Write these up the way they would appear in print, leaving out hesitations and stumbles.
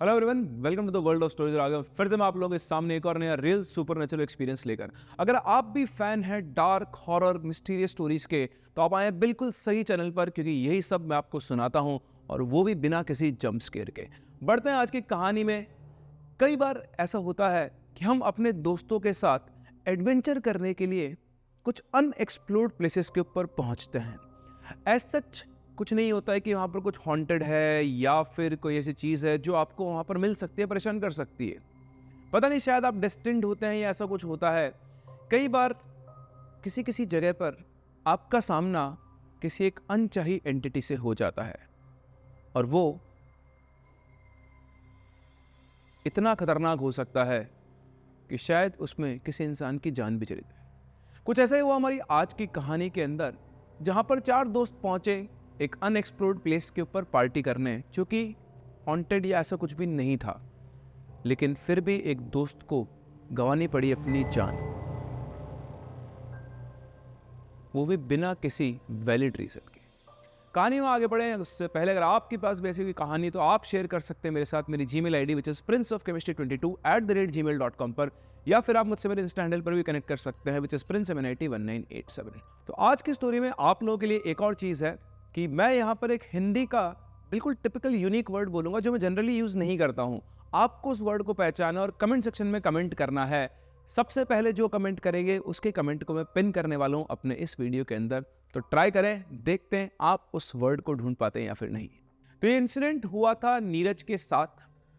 Hello everyone, welcome to the world of stories. आ गए फिर से मैं आप लोगों के सामने एक और नया रियल सुपरनेचुरल एक्सपीरियंस लेकर। अगर आप भी फैन हैं डार्क हॉरर मिस्टीरियस स्टोरीज के, तो आप आए बिल्कुल सही चैनल पर, क्योंकि यही सब मैं आपको सुनाता हूं, और वो भी बिना किसी जंप स्केयर के। बढ़ते हैं आज की कहानी में। कई बार ऐसा होता है कि हम अपने दोस्तों के साथ एडवेंचर करने के लिए कुछ अनएक्सप्लोर्ड प्लेसेस के ऊपर पहुंचते हैं। एज सच कुछ नहीं होता है कि वहाँ पर कुछ हॉन्टेड है या फिर कोई ऐसी चीज़ है जो आपको वहाँ पर मिल सकती है, परेशान कर सकती है। पता नहीं, शायद आप डेस्टिन्ड होते हैं या ऐसा कुछ होता है। कई बार किसी किसी जगह पर आपका सामना किसी एक अनचाही एंटिटी से हो जाता है, और वो इतना खतरनाक हो सकता है कि शायद उसमें किसी इंसान की जान भी चली जाए। कुछ ऐसा ही हुआ हमारी आज की कहानी के अंदर, जहाँ पर चार दोस्त पहुंचे एक अनएक्सप्लोर्ड प्लेस के ऊपर पार्टी करने, जो कि हॉन्टेड या ऐसा कुछ भी नहीं था, लेकिन फिर भी एक दोस्त को गंवानी पड़ी अपनी जान, वो भी बिना किसी वैलिड रीजन के। कहानी में आगे बढ़े उससे पहले अगर आपके पास भी ऐसी कोई कहानी तो आप शेयर कर सकते हैं मेरे साथ मेरी Gmail ID which is princeofchemistry22@gmail.com पर, या फिर आप मुझसे मेरे इंस्टा हैंडल पर भी कनेक्ट कर सकते हैं विच इज princeMNIT1987। तो आज की स्टोरी में आप लोगों के लिए एक और चीज़ है कि मैं यहाँ पर एक हिंदी का बिल्कुल टिपिकल यूनिक वर्ड बोलूंगा जो मैं जनरली यूज़ नहीं करता हूँ। आपको उस वर्ड को पहचाना और कमेंट सेक्शन में कमेंट करना है। सबसे पहले जो कमेंट करेंगे उसके कमेंट को मैं पिन करने वाला हूँ अपने इस वीडियो के अंदर। तो ट्राई करें, देखते हैं आप उस वर्ड को ढूंढ पाते हैं या फिर नहीं। तो ये इंसिडेंट हुआ था नीरज के साथ।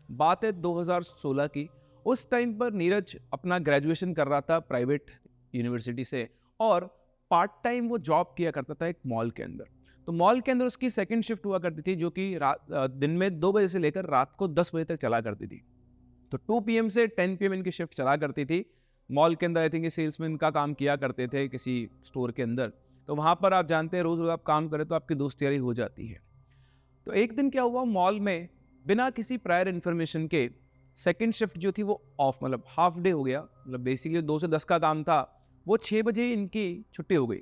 बात है 2016 की। उस टाइम पर नीरज अपना ग्रेजुएशन कर रहा था प्राइवेट यूनिवर्सिटी से, और पार्ट टाइम वो जॉब किया करता था एक मॉल के अंदर। तो मॉल के अंदर उसकी सेकंड शिफ्ट हुआ करती थी, जो कि दिन में 2 बजे से लेकर रात को 10 बजे तक चला करती थी। तो 2 PM से 10 PM इनकी शिफ्ट चला करती थी मॉल के अंदर। आई थिंक सेल्समैन का काम किया करते थे किसी स्टोर के अंदर। तो वहाँ पर आप जानते हैं रोज़ रोज़ आप काम करें तो आपकी दोस्ती यारी हो जाती है। तो एक दिन क्या हुआ, मॉल में बिना किसी प्रायर इन्फॉर्मेशन के सेकंड शिफ्ट जो थी वो ऑफ, मतलब हाफ डे हो गया। मतलब बेसिकली 2 से 10 का काम था, वो 6 बजे इनकी छुट्टी हो गई।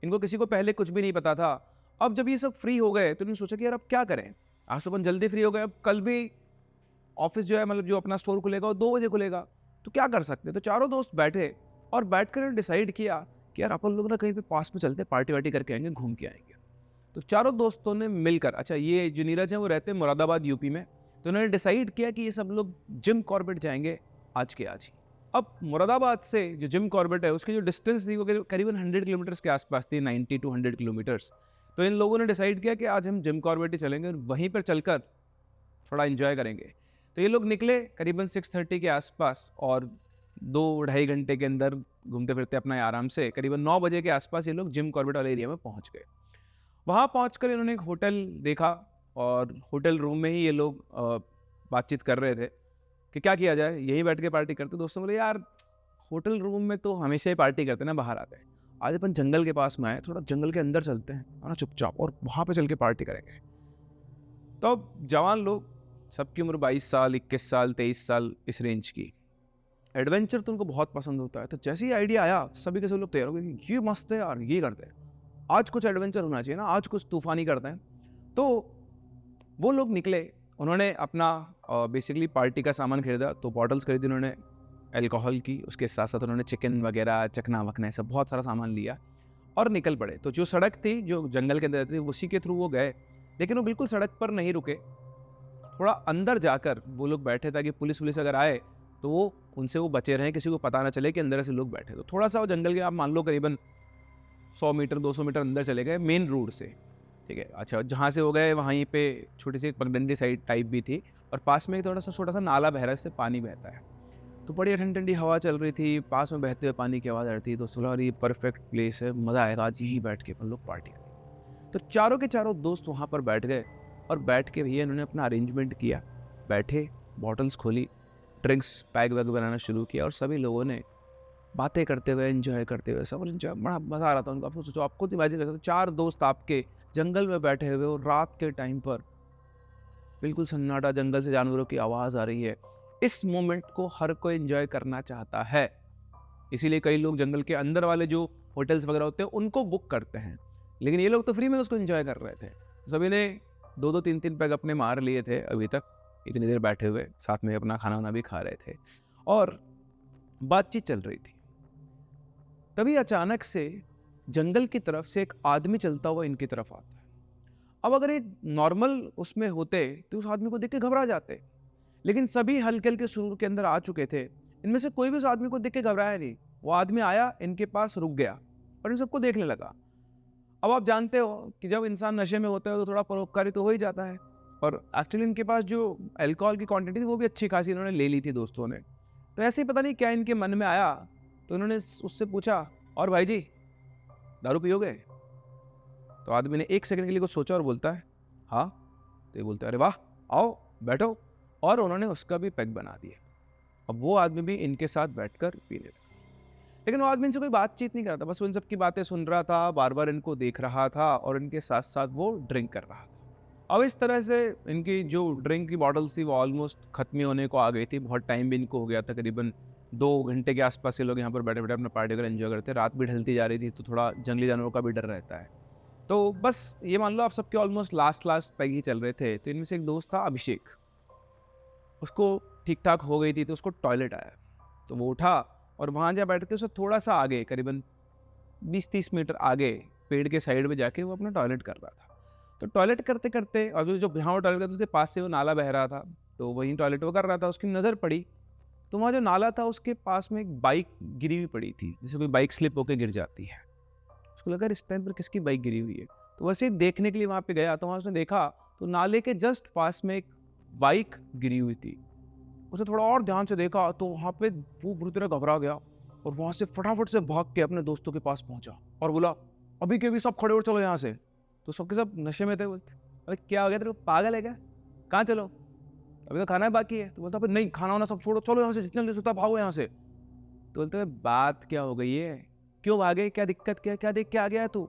इनको किसी को पहले कुछ भी नहीं पता था। अब जब ये सब फ्री हो गए तो इन्होंने सोचा कि यार अब क्या करें। आज तो अपन जल्दी फ्री हो गए, अब कल भी ऑफिस जो है, मतलब जो अपना स्टोर खुलेगा वो 2 बजे खुलेगा, तो क्या कर सकते हैं। तो चारों दोस्त बैठे और बैठकर डिसाइड किया कि यार अपन लोग ना कहीं पे पास में चलते, पार्टी वार्टी करके आएंगे, घूम के आएंगे। तो चारों दोस्तों ने मिलकर, अच्छा ये जो नीरज है वो रहते हैं मुरादाबाद यूपी में, तो उन्होंने डिसाइड किया कि ये सब लोग जिम कॉर्बेट जाएंगे आज के आज ही। अब मुरादाबाद से जो जिम कॉर्बेट है उसकी जो डिस्टेंस थी वो करीबन 100 किलोमीटर्स के आसपास थी, 90 to 100 किलोमीटर्स। तो इन लोगों ने डिसाइड किया कि आज हम जिम कॉर्बेट ही चलेंगे और वहीं पर चलकर थोड़ा इंजॉय करेंगे। तो ये लोग निकले करीबन 6:30 के आसपास, और 2-2.5 घंटे के अंदर घूमते फिरते अपना आराम से करीबन 9 बजे के आसपास ये लोग जिम कॉर्बेट वाले एरिया में पहुंच गए। वहाँ पहुंचकर इन्होंने एक होटल देखा, और होटल रूम में ही ये लोग बातचीत कर रहे थे कि क्या किया जाए, यहीं बैठ के पार्टी करते। दोस्तों बोले यार होटल रूम में तो हमेशा ही पार्टी करते ना, बाहर आते हैं, आज अपन जंगल के पास में आए, थोड़ा जंगल के अंदर चलते हैं है ना चुपचाप, और वहाँ पे चल के पार्टी करेंगे। तो अब जवान लोग, सबकी उम्र 22 साल, 21 साल, 23 साल इस रेंज की। एडवेंचर तो उनको बहुत पसंद होता है। तो जैसे ही आइडिया आया सभी के सब लोग तैयार हो गए, ये मस्त है यार, ये करते हैं, आज कुछ एडवेंचर होना चाहिए ना, आज कुछ तूफानी करते हैं। तो वो लोग निकले, उन्होंने अपना बेसिकली पार्टी का सामान खरीदा। तो बॉटल्स खरीदी उन्होंने अल्कोहल की, उसके साथ साथ उन्होंने चिकन वगैरह, चखना वखना, ऐसा बहुत सारा सामान लिया और निकल पड़े। तो जो सड़क थी जो जंगल के अंदर थी उसी के थ्रू वो गए, लेकिन वो बिल्कुल सड़क पर नहीं रुके, थोड़ा अंदर जाकर वो लोग बैठे ताकि पुलिस वुलिस अगर आए तो वो उनसे वो बचे रहें, किसी को पता ना चले कि अंदर से लोग बैठे। तो थोड़ा सा वो जंगल के आप मान लो करीबन 100 मीटर 200 मीटर अंदर चले गए मेन रोड से, ठीक है। अच्छा, जहाँ से हो गए वहीं पे छोटी सी एक पगडंडी साइड टाइप भी थी, और पास में थोड़ा सा छोटा सा नाला बह रहा है, इससे पानी बहता है। तो बड़ी ठंडी ठंडी हवा चल रही थी, पास में बहते हुए पानी की आवाज़ आ रही थी। तो सोचा ये परफेक्ट प्लेस है, मज़ा आएगा, आज यहीं बैठ के अपन लोग पार्टी करेंगे। तो चारों के चारों दोस्त वहाँ पर बैठ गए, और बैठ के भैया इन्होंने अपना अरेंजमेंट किया, बैठे, बॉटल्स खोली, ड्रिंक्स पैक वैक बनाना शुरू किया, और सभी लोगों ने बातें करते हुए, एंजॉय करते हुए, सब एंजॉय, बड़ा मज़ा आ रहा था उनको। आप सोचो, आपको तो इमेजिन कर सकते हो, 4 दोस्त आपके जंगल में बैठे हुए और रात के टाइम पर बिल्कुल सन्नाटा, जंगल से जानवरों की आवाज़ आ रही है। इस मोमेंट को हर कोई एंजॉय करना चाहता है, इसीलिए कई लोग जंगल के अंदर वाले जो होटल्स वगैरह होते हैं उनको बुक करते हैं, लेकिन ये लोग तो फ्री में उसको एंजॉय कर रहे थे। सभी ने 2-2 3-3 पैग अपने मार लिए थे अभी तक, इतनी देर बैठे हुए, साथ में अपना खाना वाना भी खा रहे थे और बातचीत चल रही थी। तभी अचानक से जंगल की तरफ से एक आदमी चलता हुआ इनकी तरफ आता है। अब अगर एक नॉर्मल उसमें होते तो उस आदमी को देख के घबरा जाते, लेकिन सभी हल्के हल्के सुरूर के अंदर आ चुके थे। इनमें से कोई भी उस आदमी को देख के घबराया नहीं। वो आदमी आया, इनके पास रुक गया और इन सबको देखने लगा। अब आप जानते हो कि जब इंसान नशे में होता है तो थोड़ा परोपकारी तो हो ही जाता है, और एक्चुअली इनके पास जो अल्कोहल की क्वांटिटी थी वो भी अच्छी खासी इन्होंने ले ली थी दोस्तों ने। तो ऐसे ही पता नहीं क्या इनके मन में आया, तो इन्होंने उससे पूछा, और भाई जी दारू पियोगे? तो आदमी ने एक सेकंड के लिए कुछ सोचा और बोलता है हाँ। तो ये बोलते हैं अरे वाह, आओ बैठो, और उन्होंने उसका भी पैक बना दिया। अब वो आदमी भी इनके साथ बैठकर पीने लगा, लेकिन वो आदमी इनसे कोई बातचीत नहीं कर रहा था, बस वो इन सबकी बातें सुन रहा था, बार बार इनको देख रहा था और इनके साथ साथ वो ड्रिंक कर रहा था। अब इस तरह से इनकी जो ड्रिंक की बॉटल्स थी वो ऑलमोस्ट खत्म होने को आ गई थी। बहुत टाइम भी इनको हो गया था, करीबन 2 घंटे के आसपास ये लोग यहाँ पर बैठे बैठे अपना पार्टी कर एंजॉय करते। रात भी ढलती जा रही थी तो थोड़ा जंगली जानवरों का भी डर रहता है। तो बस ये मान लो आप सबके ऑलमोस्ट लास्ट पैग ही चल रहे थे। तो इनमें से एक दोस्त था अभिषेक, उसको ठीक ठाक हो गई थी तो उसको टॉयलेट आया, तो वो उठा और वहाँ जहाँ बैठे थे उससे थोड़ा सा आगे, करीबन 20-30 मीटर आगे पेड़ के साइड में जाके वो अपना टॉयलेट कर रहा था। तो टॉयलेट करते करते, और जो जहाँ वो टॉयलेट करता था उसके पास से वो नाला बह रहा था, तो वहीं टॉयलेट वो कर रहा था। उसकी नज़र पड़ी तो वहाँ जो नाला था उसके पास में एक बाइक गिरी हुई पड़ी थी, जैसे कोई बाइक स्लिप होकर गिर जाती है। उसको लगा इस टाइम पर किसकी बाइक गिरी हुई है, तो वैसे ही देखने के लिए वहाँ पे गया। तो वहाँ उसने देखा तो नाले के जस्ट पास में एक बाइक गिरी हुई थी। उसने थोड़ा और ध्यान से देखा तो वहाँ पे वो बुरी तरह घबरा गया और वहाँ से फटाफट से भाग के अपने दोस्तों के पास पहुँचा और बोला अभी के अभी सब खड़े हो चलो यहाँ से। तो सबके सब नशे में थे। बोलते अरे क्या हो गया तेरे को, पागल है क्या, कहाँ चलो, अभी तो खाना है बाकी है। तो बोलता फिर नहीं, खाना वाना सब छोड़ो, चलो यहाँ से, जितना ले सकता भागो यहाँ से। तो बोलते बात क्या हो गई है, क्यों भागे, क्या दिक्कत, क्या देख के आ गया है तू?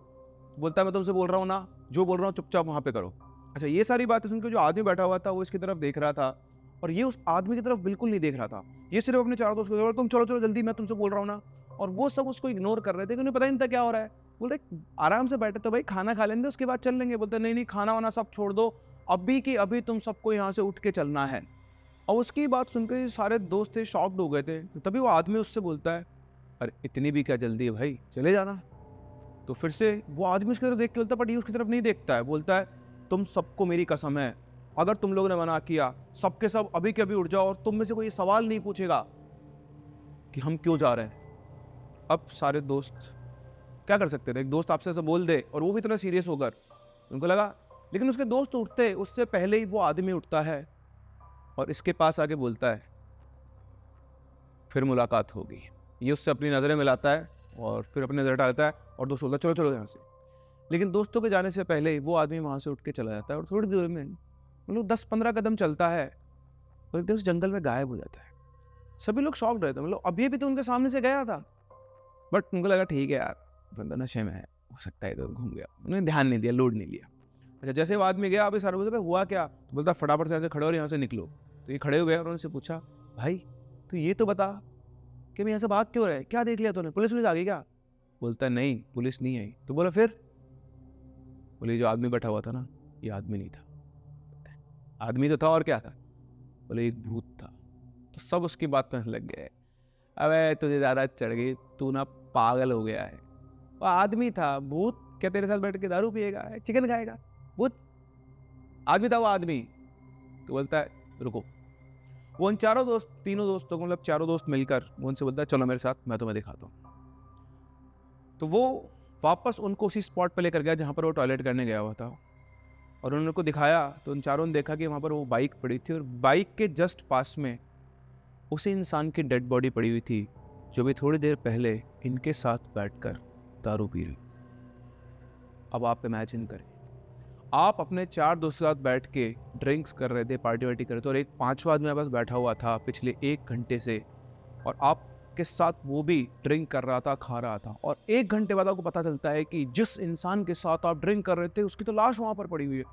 बोलता मैं तुमसे बोल रहा हूँ ना, जो बोल रहा हूँ चुपचाप वहाँ पे करो। अच्छा, ये सारी बातें सुनकर जो आदमी बैठा हुआ था वो इसकी तरफ देख रहा था और ये उस आदमी की तरफ बिल्कुल नहीं देख रहा था। ये सिर्फ अपने चारों दोस्तों को तुम चलो चलो जल्दी, मैं तुमसे बोल रहा हूँ ना। और वो सब उसको इग्नोर कर रहे थे, उन्हें पता ही नहीं था क्या हो रहा है। बोल रहे आराम से बैठे तो भाई खाना खा लेंगे उसके बाद चल लेंगे। बोलते नहीं नहीं, खाना वाना सब छोड़ दो, अभी की अभी तुम सबको यहाँ से उठ के चलना है। और उसकी बात सुनकर सारे दोस्त थे, शॉक्ड हो गए थे। तो तभी वो आदमी उससे बोलता है अरे इतनी भी क्या जल्दी है भाई, चले जाना। तो फिर से वो आदमी उसकी तरफ देख के बोलता, बट ये उसकी तरफ नहीं देखता है। बोलता है तुम सबको मेरी कसम है, अगर तुम लोगों ने मना किया सबके सब अभी के अभी उठ जाओ और तुम में से कोई सवाल नहीं पूछेगा कि हम क्यों जा रहे हैं। अब सारे दोस्त क्या कर सकते थे, एक दोस्त आपसे ऐसा बोल दे और वो भी इतना सीरियस होकर, उनको लगा। लेकिन उसके दोस्त उठते उससे पहले ही वो आदमी उठता है और इसके पास आके बोलता है फिर मुलाकात होगी। ये उससे अपनी नज़रें मिलाता है और फिर अपनी नज़र हटाता है और दोस्त बोलता है चलो चलो यहाँ से। लेकिन दोस्तों के जाने से पहले ही वो आदमी वहाँ से उठ के चला जाता है और थोड़ी देर में मतलब 10-15 कदम चलता है और एकदम उस जंगल में गायब हो जाता है। सभी लोग शॉक्ड रहते हैं, मतलब अभी भी तो उनके सामने से गया था, बट उनको लगा ठीक है यार बंदा नशे में है, हो सकता है इधर घूम गया। उन्होंने ध्यान नहीं दिया, लोड नहीं लिया। अच्छा, जैसे वो आदमी गया, अभी सारे बोलते हुआ क्या, तो बोलता फटाफट से ऐसे खड़े और यहाँ से निकलो। तो ये खड़े हो गए और उनसे पूछा भाई तो ये तो बता कि मैं यहाँ से भाग क्यों रहे, क्या देख लिया तूने, पुलिस आ गई क्या? बोलता है नहीं पुलिस नहीं आई। तो बोला फिर? बोले जो आदमी बैठा हुआ था ना, ये आदमी नहीं था। आदमी तो था और क्या था? बोले एक भूत था। तो सब उसकी बात में लग गए, अबे तुझे ज़्यादा चढ़ गई, तू ना पागल हो गया है। वो आदमी था, भूत क्या तेरे साथ बैठ के दारू पिएगा, चिकन खाएगा? भूत आदमी था वो आदमी। तो बोलता है रुको। वो उन तीनों दोस्तों को, मतलब चारों दोस्त मिलकर वो उनसे बोलता है चलो मेरे साथ, मैं तुम्हें दिखाता हूँ। तो वो वापस उनको उसी स्पॉट पर लेकर गया जहाँ पर वो टॉयलेट करने गया हुआ था और उन्होंने उनको दिखाया। तो उन चारों ने देखा कि वहाँ पर वो बाइक पड़ी थी और बाइक के जस्ट पास में उसी इंसान की डेड बॉडी पड़ी हुई थी जो भी थोड़ी देर पहले इनके साथ बैठकर दारू पी रही। अब आप इमेजिन करें, आप अपने 4 दोस्तों के साथ बैठ के ड्रिंक्स कर रहे थे, पार्टी वार्टी कर रहे थे और एक 5वां आदमी आपके पास बैठा हुआ था पिछले 1 घंटे से और आपके साथ वो भी ड्रिंक कर रहा था, खा रहा था। और 1 घंटे बाद आपको पता चलता है कि जिस इंसान के साथ आप ड्रिंक कर रहे थे उसकी तो लाश वहाँ पर पड़ी हुई है।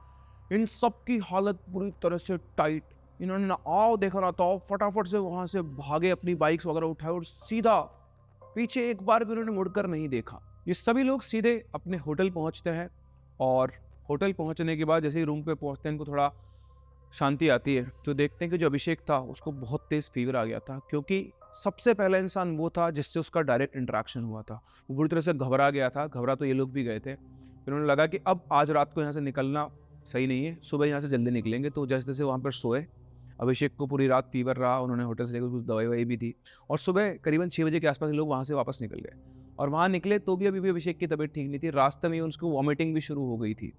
इन सब की हालत पूरी तरह से टाइट। इन्होंने ना आओ देखा ना तो फटाफट से वहाँ से भागे, अपनी बाइक्स वगैरह उठाए और सीधा पीछे एक बार भी उन्होंने मुड़कर नहीं देखा। ये सभी लोग सीधे अपने होटल पहुँचते हैं और होटल पहुंचने के बाद जैसे ही रूम पे पहुंचते हैं इनको थोड़ा शांति आती है तो देखते हैं कि जो अभिषेक था उसको बहुत तेज फीवर आ गया था, क्योंकि सबसे पहला इंसान वो था जिससे उसका डायरेक्ट इंटरेक्शन हुआ था। वो बुरी तरह से घबरा गया था, घबरा तो ये लोग भी गए थे। फिर उन्हें लगा कि अब आज रात को यहाँ से निकलना सही नहीं है, सुबह यहाँ से जल्दी निकलेंगे। तो जैसे तैसे वहाँ पर सोए। अभिषेक को पूरी रात फीवर रहा, उन्होंने होटल से लेकर कुछ दवाई ववाई भी दी और सुबह करीबन 6 बजे के आसपास लोग वहाँ से वापस निकल गए। और वहाँ निकले तो भी अभी भी अभिषेक की तबीयत ठीक नहीं थी, रास्ते में उसको वॉमिटिंग भी शुरू हो गई थी।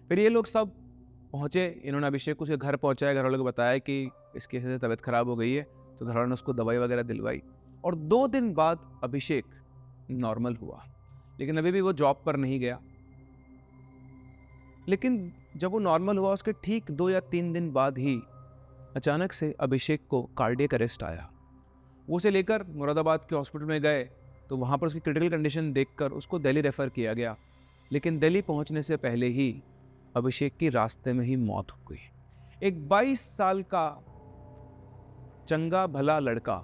फिर ये लोग सब पहुँचे, इन्होंने अभिषेक को उसके घर पहुँचाया, घर वालों को बताया कि इसकी ऐसे तबीयत खराब हो गई है। तो घर वालों ने उसको दवाई वगैरह दिलवाई और 2 दिन बाद अभिषेक नॉर्मल हुआ, लेकिन अभी भी वो जॉब पर नहीं गया। लेकिन जब वो नॉर्मल हुआ उसके ठीक 2 या 3 दिन बाद ही अचानक से अभिषेक को कार्डियक अरेस्ट आया। वो उसे लेकर मुरादाबाद के हॉस्पिटल में गए तो वहाँ पर उसकी क्रिटिकल कंडीशन देखकर उसको दिल्ली रेफर किया गया। लेकिन दिल्ली पहुँचने से पहले ही अभिषेक की रास्ते में ही मौत हो गई। एक 22 साल का चंगा भला लड़का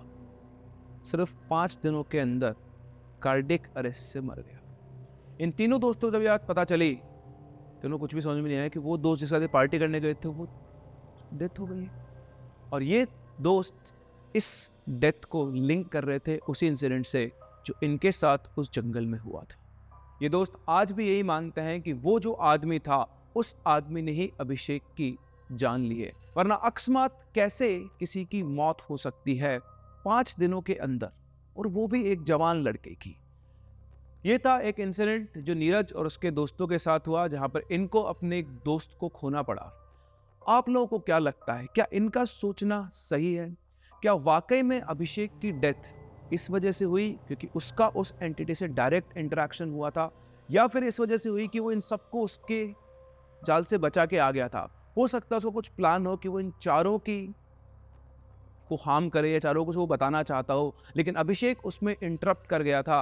सिर्फ 5 दिनों के अंदर कार्डियक अरेस्ट से मर गया। इन तीनों दोस्तों को जब याद पता चली तो उन्हें कुछ भी समझ में नहीं आया कि वो दोस्त जिसके साथ पार्टी करने गए थे वो डेथ हो गई है। और ये दोस्त इस डेथ को लिंक कर रहे थे उसी इंसिडेंट से जो इनके साथ उस जंगल में हुआ था। ये दोस्त आज भी यही मानते हैं कि वो जो आदमी था उस आदमी ने ही अभिषेक की जान ली है, वरना अकस्मात कैसे किसी की मौत हो सकती है 5 दिनों के अंदर, और वो भी एक जवान लड़के की। ये था एक इंसिडेंट जो नीरज और उसके दोस्तों के साथ हुआ, जहां पर इनको अपने एक दोस्त को खोना पड़ा। आप लोगों को क्या लगता है, क्या इनका सोचना सही है? क्या वाकई में अभिषेक की डेथ इस वजह से हुई क्योंकि उसका उस एंटिटी से डायरेक्ट इंटरेक्शन हुआ था, या फिर इस वजह से हुई कि वो इन सबको उसके जाल से बचा के आ गया था? हो सकता है उसको कुछ प्लान हो कि वो इन चारों की को हार्म करे या चारों को वो बताना चाहता हो, लेकिन अभिषेक उसमें इंटरप्ट कर गया था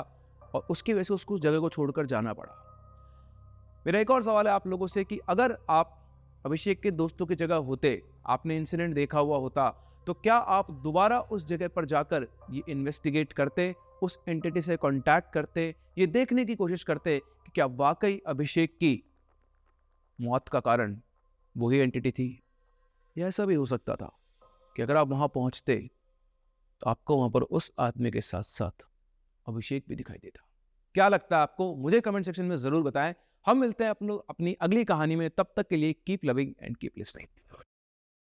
और उसकी वजह से उसको उस जगह को छोड़कर जाना पड़ा। मेरा एक और सवाल है आप लोगों से कि अगर आप अभिषेक के दोस्तों की जगह होते, आपने इंसिडेंट देखा हुआ होता, तो क्या आप दोबारा उस जगह पर जाकर ये इन्वेस्टिगेट करते, उस एंटिटी से कांटेक्ट करते, ये देखने की कोशिश करते कि क्या वाकई अभिषेक की मौत का कारण वही एंटिटी थी? या ऐसा भी हो सकता था कि अगर आप वहां पहुंचते तो आपको वहां पर उस आदमी के साथ साथ अभिषेक भी दिखाई देता? क्या लगता है आपको? मुझे कमेंट सेक्शन में जरूर बताएं। हम मिलते हैं अपनी अगली कहानी में, तब तक के लिए keep loving and keep listening.